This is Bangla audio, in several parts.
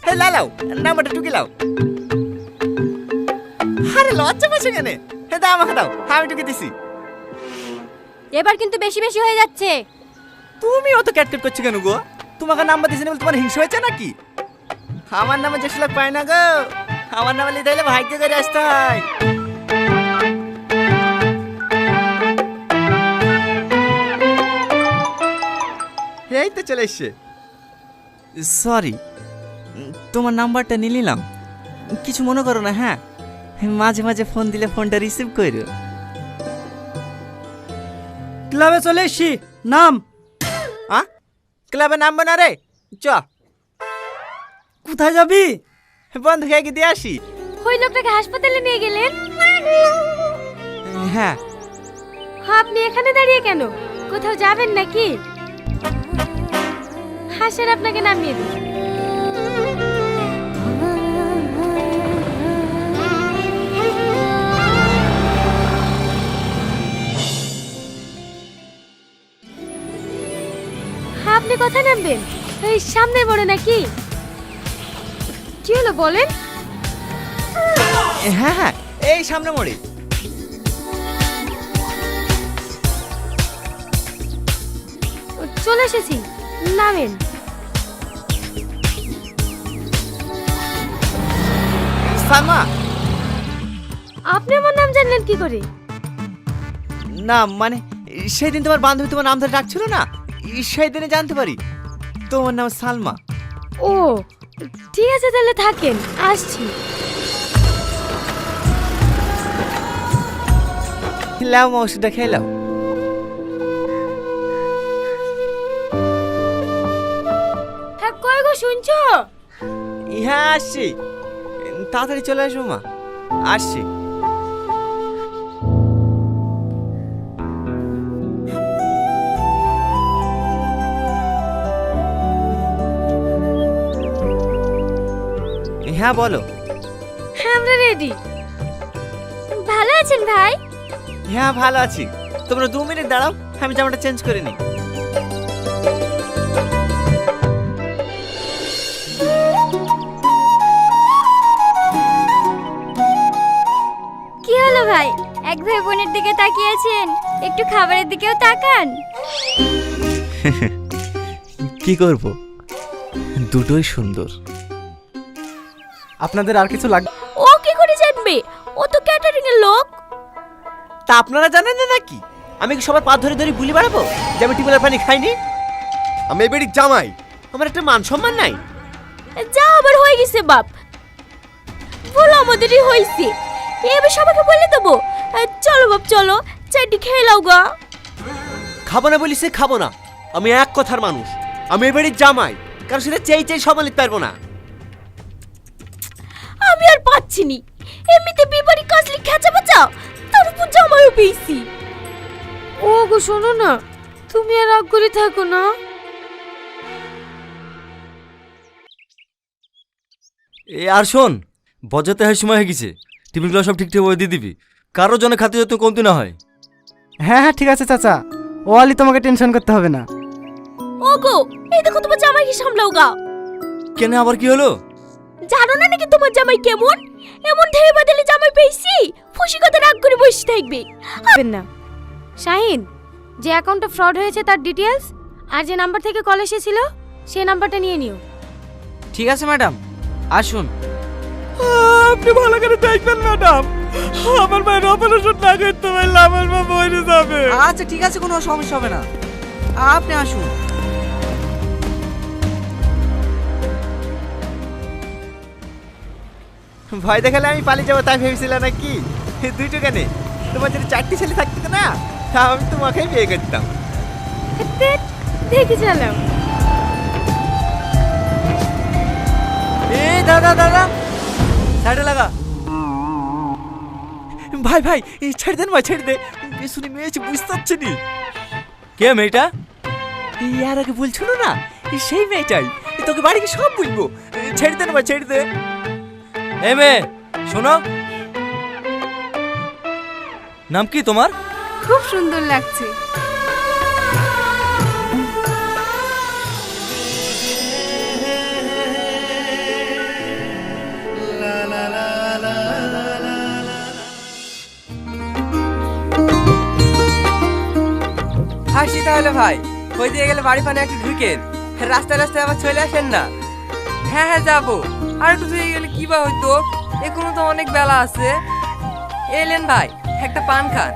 হে লাও নাম্বারটা টুকি লাও। আরে লজ্জা পাচ্ছে কেন? হে দাও আমাকে দাও, আমি টুকি দিছি। এবার কিন্তু বেশি বেশি হয়ে যাচ্ছে। তুমি অত ক্যাটকেট করছো কেন গো? তোমাকে নাম্বার দিছি না বলে তোমার হিংসা হয়েছে নাকি? আমার নামে যে লোক পায় না গো, আমার নামে লিখে দিলে ভাগ্য করে আসতে হয়। এই তো চলে এসছে। সরি, তোমার নাম্বারটা নিয়ে নিলাম, কিছু মনে করো না। হ্যাঁ, মাঝে মাঝে ফোন দিলে ফোনটা রিসিভ করো। ক্লাবে চলে এসছি, নাম। ক্লাবে নামবো না রে, চ। কোথায় যাবি? বন্ধু খেয়ে দিয়ে আসি। ওই লোকটাকে হাসপাতালে নিয়ে গেলেন? হ্যাঁ। আপনি এখানে দাঁড়িয়ে কেন? কোথাও যাবেন নাকি? হাসের আপনাকে নামিয়ে দিই। আপনি কোথায় নামবেন? এই সামনে বড় নাকি? কি হলো বলেন? হ্যাঁ হ্যাঁ, এই সামনে মোড়ে। চলে এসেছি, নামেন। সালমা। আপনি আমার নাম জানলেন কি করে? না মানে সেই দিন তোমার বান্ধবী তোমার নাম ধরে ডাকছিল না, সেই দিনে জানতে পারি তোমার নাম সালমা। ও ঠিক আছে, তাহলে থাকেন, আসছি। লাও মা, ওষুধটা খেয়ে লাও। হ্যাঁ কই গো, শুনছো? হ্যাঁ আসছি, তাড়াতাড়ি চলে আসবো মা, আসছি। হ্যাঁ বলো। হ্যাঁ আমরা রেডি। ভালো আছেন ভাই? হ্যাঁ ভালো আছি, তোমরা 2 মিনিট দাঁড়াও, আমি জামাটা চেঞ্জ করে নিই। কি হলো ভাই, এক ভাই বোনের দিকে তাকিয়েছেন, একটু খাবারের দিকেও তাকান। কি করব, দুটোই সুন্দর। আপনাদের আর কিছু লাগবে? ও কি করে জানবে? ও তো ক্যাটারিং এর লোক। তা আপনারা জানেন না নাকি? আমি কি সবার পা ধরে ধরে গুলি বাড়াবো যে আমি টিউবওয়েলের পানি খাইনি? আমি এই বাড়ির জামাই, আমার একটা মান সম্মান নাই? যা আবার হয়ে গেছে বাপ, বলো আমাদেরই হয়েছে, এবার সবাইকে বলে দেবো। চলো বাপ চলো, চারটি খেয়ে লাও গা। খাবো না বলিস খাবো না, আমি এক কথার মানুষ, আমি এই বাড়ির জামাই, কারণ সেটা চেয়ে চেয়ে সম্মানিত পারবো না। আমি আর পাচ্ছি নি, এমনিতে বিবাড়ি কাজলি খেচা বাঁচা, তার উপর জামাইও পেয়েছি। ও গো শোনো না, তুমি আর রাগ করে থাকো না। এ আর শোন, বজাতে হয় সময় হয়ে গেছে, টিফিনগুলো সব ঠিকঠাক করে দিয়ে দিবি, কারো জন্য খাতে যত কমতি না হয়। হ্যাঁ হ্যাঁ ঠিক আছে চাচা, ও আলি তোমাকে টেনশন করতে হবে না। ও গো, এই দেখো তোমার জামাইকে সামলাও গা। কেন আবার কি হলো? জানো না নাকি তোমার জামাই কেমন? এমন ঢেউ বাদলে জামাই পেয়েছি, খুশি কথা রাগ করে বসে থাকবে না। শাহিন, যে অ্যাকাউন্টে ফ্রড হয়েছে তার ডিটেইলস আর যে নাম্বার থেকে কল এসেছিল সেই নাম্বারটা নিয়ে নিও। ঠিক আছে ম্যাডাম, আসুন। আপনি ভালো করে দেখবেন ম্যাডাম, আমার ভাইয়ের অপারেশন না করতে পারলে আমার মা মরে যাবে। আচ্ছা ঠিক আছে, কোনো সমস্যা হবে না, আপনি আসুন। ভয় দেখালে আমি পালিয়ে যাবো তাই ভেবেছিলাম নাকি? দুইটো কেন, তোমার যদি 4টি ছেলে থাকতো না, তা আমি তোমাকেই বিয়ে করতাম। দেখে চালাও। এই দাদা দাদা, সাইডে লাগা। ভাই ভাই ছেড়ে দেন ভাই, ছেড়ে দে, শুনি মেয়েছি বুঝতে পারছি নি। কে মেয়েটা? ইয়ার আগে বলছিল না, সেই মেয়েটাই, তোকে বাড়ি গিয়ে সব বলবো। ছেড়ে দেন ভাই, ছেড়ে দে। এ মেয়ে শোনো, নাম কি তোমার? খুব সুন্দর লাগছে। তাহলে ভাই, ওই দিয়ে গেলে বাড়ি পানে একটু ঢুকেন, রাস্তায় রাস্তায় আবার চলে আসেন না। হ্যাঁ হ্যাঁ যাবো, আর একটু দিয়ে গেলে কি বা হইতো, এখনো তো অনেক বেলা আছে। এলেন ভাই, একটা পান খান।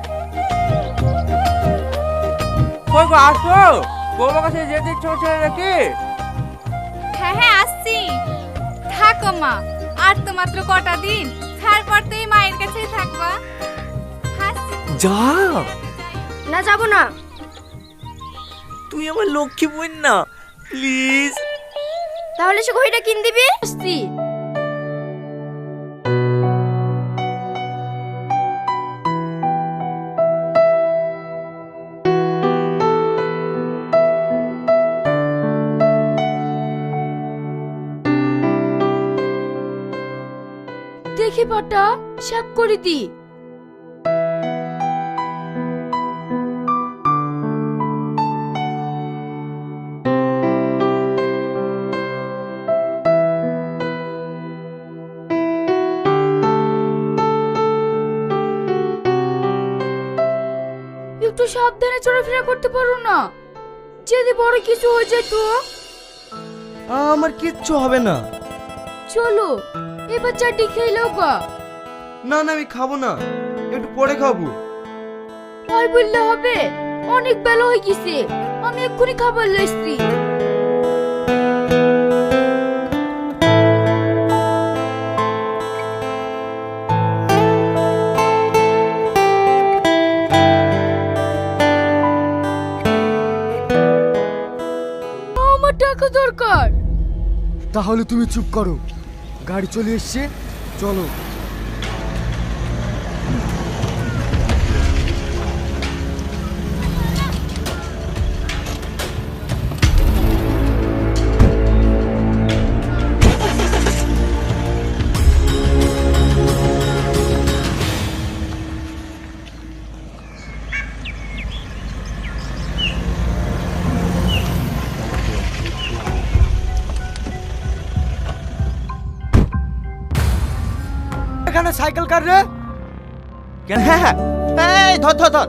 কই গো আসো, বৌমার কাছে যেতে ইচ্ছে হচ্ছে নাকি? হ্যাঁ হ্যাঁ আসছি। থাকো মা, আর তো মাত্র কটা দিন, তারপর তো এই মায়ের কাছেই থাকবা। যা, না যাব না। তুই আমার লক্ষ্মী বোন না, প্লিজ। তাহলে সে ঘড়িটা কিন দিবি? আসছি। দেখি পাটা সব করে দি। একটু সাবধানে চলাফেরা করতে পারো না? যদি বড় কিছু হয়ে যায় তো? আমার কিচ্ছু হবে না। চলো এবার চাটি খেয়ে নাও গা। না না, আমি খাবো না, একটু পরে খাবো। আর বললে হবে? অনেক বেলা হয়ে গেছে, আমি এক্ষুনি খাবার লাইছি। আমার টাকা দরকার। তাহলে তুমি চুপ করো, গাড়ি চলে এসছে, চলো। এখানে সাইকেল কার রে? হ্যাঁ হ্যাঁ, এই ধর ধর ধর।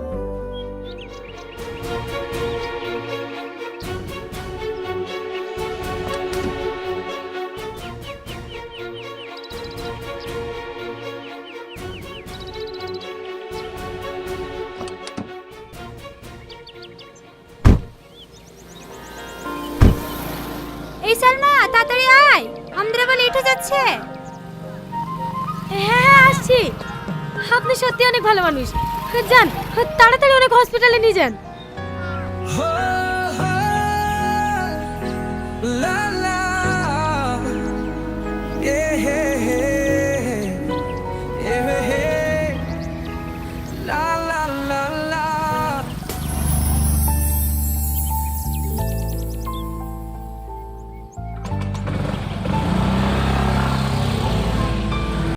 এই সালমা তাড়াতাড়ি আয়, আমাদের আবার লেট হয়ে যাচ্ছে। হ্যাঁ হ্যাঁ আসছি। আপনি সত্যি অনেক ভালো মানুষ। যান তাড়াতাড়ি অনেক হসপিটালে নিয়ে যান।